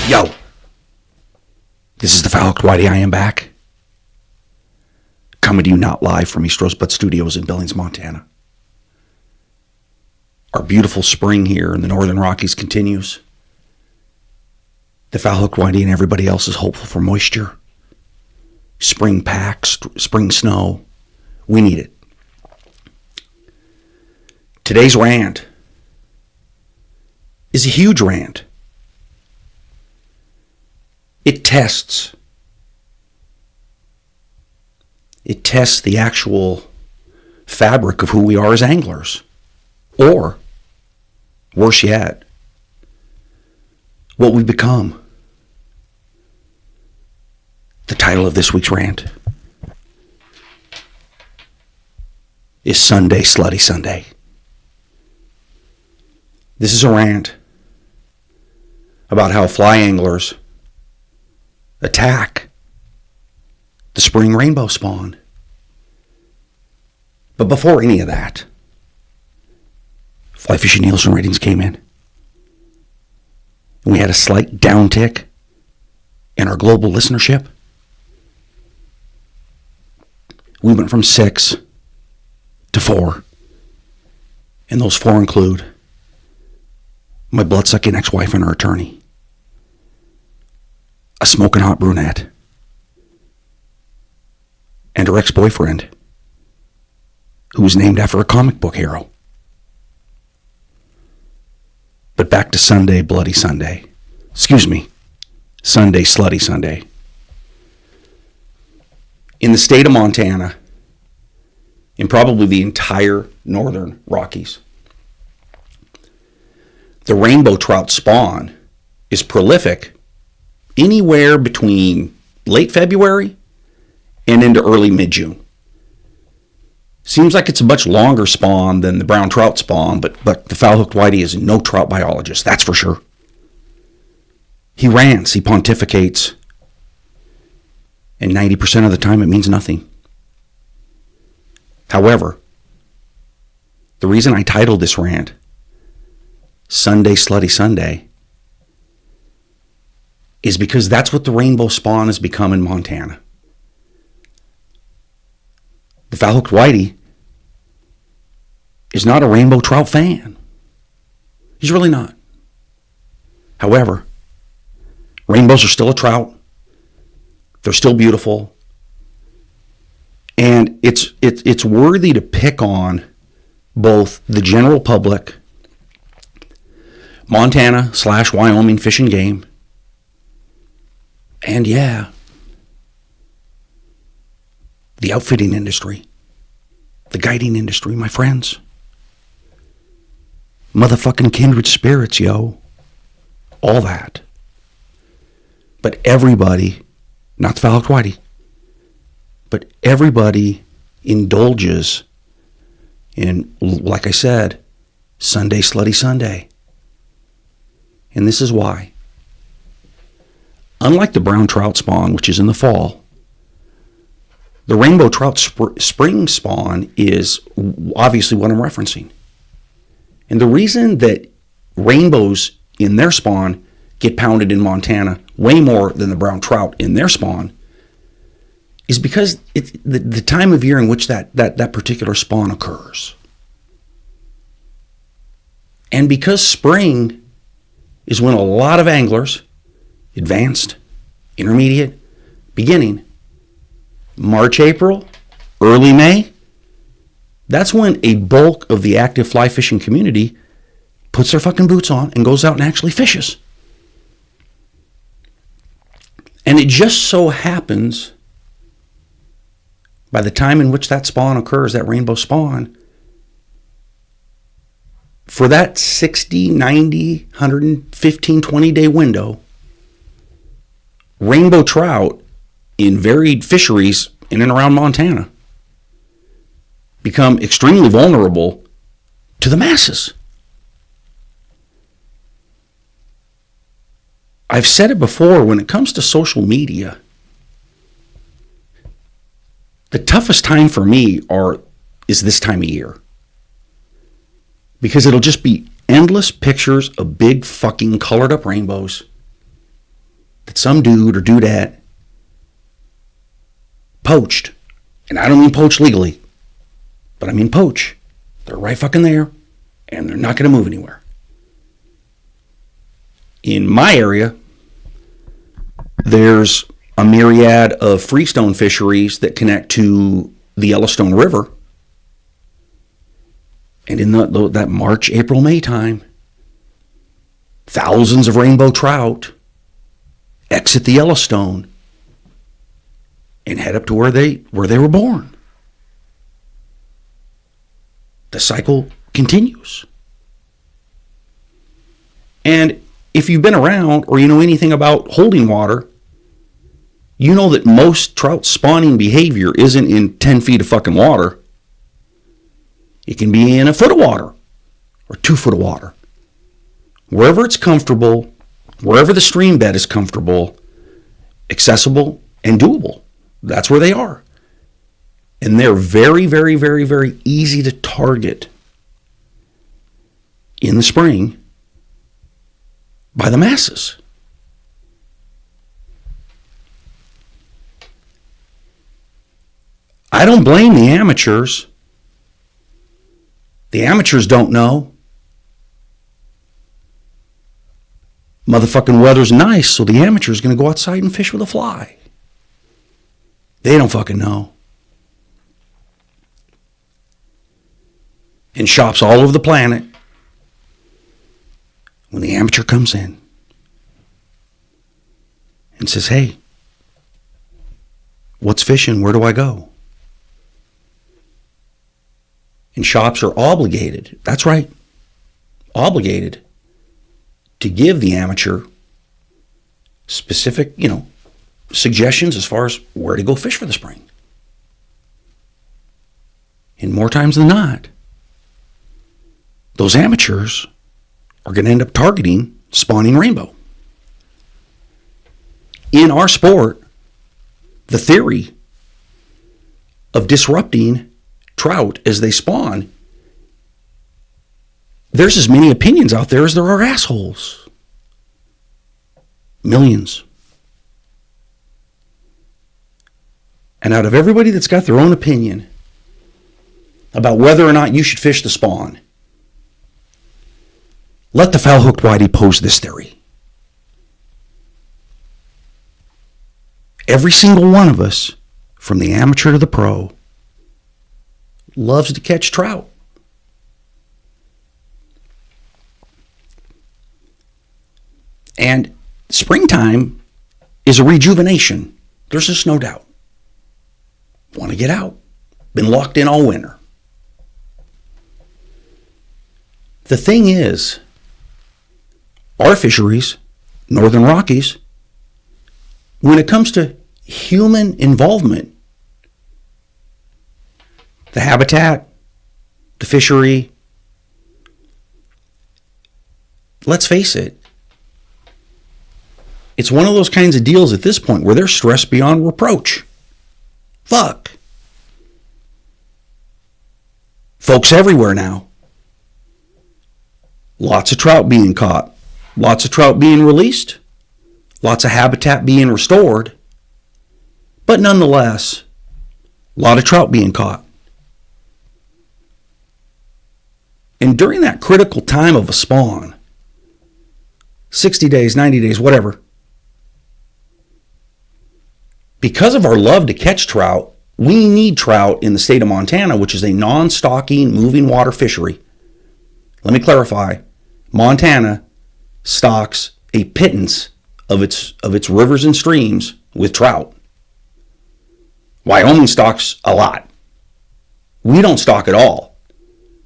Yo, this is the Foul Hooked Whitey. I am back. Coming to you not live from East Rosebud Studios in Billings, Montana. Our beautiful spring here in the Northern Rockies continues. The Foul Hooked Whitey and everybody else is hopeful for moisture. Spring packs, spring snow. We need it. Today's rant is a huge rant. It tests the actual fabric of who we are as anglers. Or, worse yet, what we've become. The title of this week's rant is Sunday, Slutty Sunday. This is a rant about how fly anglers attack the spring rainbow spawn. But before any of that, fly fishing Nielsen ratings came in. And we had a slight downtick in our global listenership. We went from 6 to 4. And those 4 include my blood-sucking ex-wife and her attorney, a smoking hot brunette, and her ex-boyfriend, who was named after a comic book hero. But back to Sunday, Bloody Sunday. Sunday, Slutty Sunday. In the state of Montana, in probably the entire northern Rockies, the rainbow trout spawn is prolific anywhere between late February and into early mid-June. Seems like it's a much longer spawn than the brown trout spawn, but the Foul Hooked Whitey is no trout biologist, that's for sure. He rants, he pontificates, and 90% of the time it means nothing. However, the reason I titled this rant Sunday, Slutty Sunday is because that's what the rainbow spawn has become in Montana. The Foul Hooked Whitey is not a rainbow trout fan. He's really not. However, rainbows are still a trout. They're still beautiful. And it's worthy to pick on both the general public, Montana/Wyoming Fish and Game, and the outfitting industry, the guiding industry, my friends. Motherfucking kindred spirits, yo. All that. But everybody, not the Foul Hooked Whitey, but everybody indulges in, like I said, Sunday, Slutty Sunday. And this is why. Unlike the brown trout spawn, which is in the fall, the rainbow trout spring spawn is obviously what I'm referencing. And the reason that rainbows in their spawn get pounded in Montana way more than the brown trout in their spawn is because it's the time of year in which that particular spawn occurs. And because spring is when a lot of anglers, advanced, intermediate, beginning, March, April, early May, that's when a bulk of the active fly fishing community puts their fucking boots on and goes out and actually fishes. And it just so happens, by the time in which that spawn occurs, that rainbow spawn, for that 60, 90, 115, 20-day window, rainbow trout in varied fisheries in and around Montana become extremely vulnerable to the masses. I've said it before, when it comes to social media, the toughest time for me is this time of year. Because it'll just be endless pictures of big fucking colored up rainbows that some dude or dudette poached. And I don't mean poach legally, but I mean poach. They're right fucking there, and they're not going to move anywhere. In my area, there's a myriad of freestone fisheries that connect to the Yellowstone River. And in that March, April, May time, thousands of rainbow trout exit the Yellowstone and head up to where they were born. The cycle continues. And if you've been around or you know anything about holding water, you know that most trout spawning behavior isn't in 10 feet of fucking water. It can be in a foot of water or 2 foot of water. Wherever it's comfortable, wherever the stream bed is comfortable, accessible, and doable, that's where they are. And they're very, very, very, very easy to target in the spring by the masses. I don't blame the amateurs. The amateurs don't know. Motherfucking weather's nice, so the amateur's going to go outside and fish with a fly. They don't fucking know. In shops all over the planet, when the amateur comes in and says, hey, what's fishing? Where do I go? And shops are obligated, that's right, obligated to give the amateur specific, suggestions as far as where to go fish for the spring. And more times than not, those amateurs are going to end up targeting spawning rainbow. In our sport, the theory of disrupting trout as they spawn, there's as many opinions out there as there are assholes. Millions. And out of everybody that's got their own opinion about whether or not you should fish the spawn, let the Foul Hooked Whitey pose this theory. Every single one of us, from the amateur to the pro, loves to catch trout. And springtime is a rejuvenation. There's just no doubt. Want to get out. Been locked in all winter. The thing is, our fisheries, Northern Rockies, when it comes to human involvement, the habitat, the fishery, let's face it, it's one of those kinds of deals at this point where they're stressed beyond reproach. Fuck. Folks everywhere now. Lots of trout being caught. Lots of trout being released. Lots of habitat being restored. But nonetheless, a lot of trout being caught. And during that critical time of a spawn, 60 days, 90 days, whatever, because of our love to catch trout, we need trout in the state of Montana, which is a non-stocking, moving water fishery. Let me clarify. Montana stocks a pittance of its rivers and streams with trout. Wyoming stocks a lot. We don't stock at all.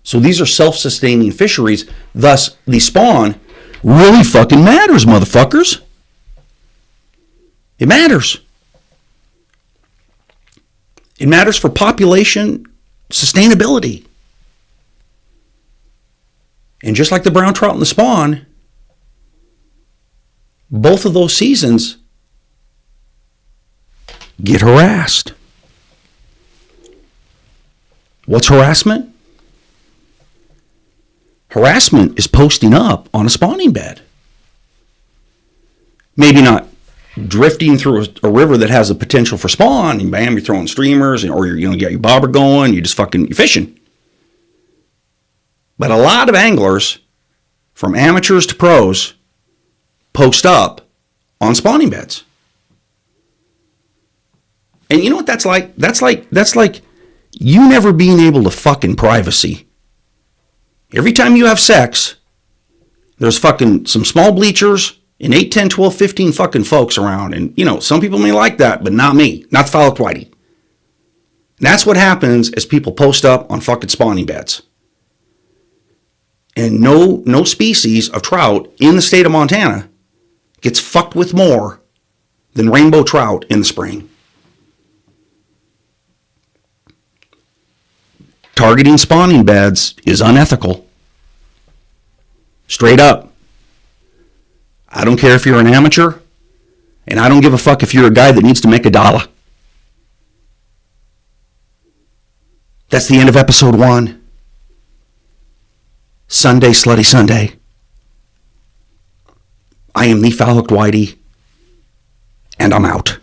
So these are self-sustaining fisheries. Thus, the spawn really fucking matters, motherfuckers. It matters. It matters for population sustainability. And just like the brown trout and the spawn, both of those seasons get harassed. What's harassment? Harassment is posting up on a spawning bed. Maybe not drifting through a river that has the potential for spawn, and bam, you're throwing streamers, or you're get your bobber going, you're fishing. But a lot of anglers, from amateurs to pros, post up on spawning beds. And you know what that's like? That's like you never being able to fucking privacy. Every time you have sex, there's fucking some small bleachers and 8, 10, 12, 15 fucking folks around. And, some people may like that, but not me. Not the Foul Hooked Whitey. And that's what happens as people post up on fucking spawning beds. And no species of trout in the state of Montana gets fucked with more than rainbow trout in the spring. Targeting spawning beds is unethical. Straight up. I don't care if you're an amateur, and I don't give a fuck if you're a guy that needs to make $1. That's the end of episode 1. Sunday, Slutty Sunday. I am the Foul Hooked Whitey, and I'm out.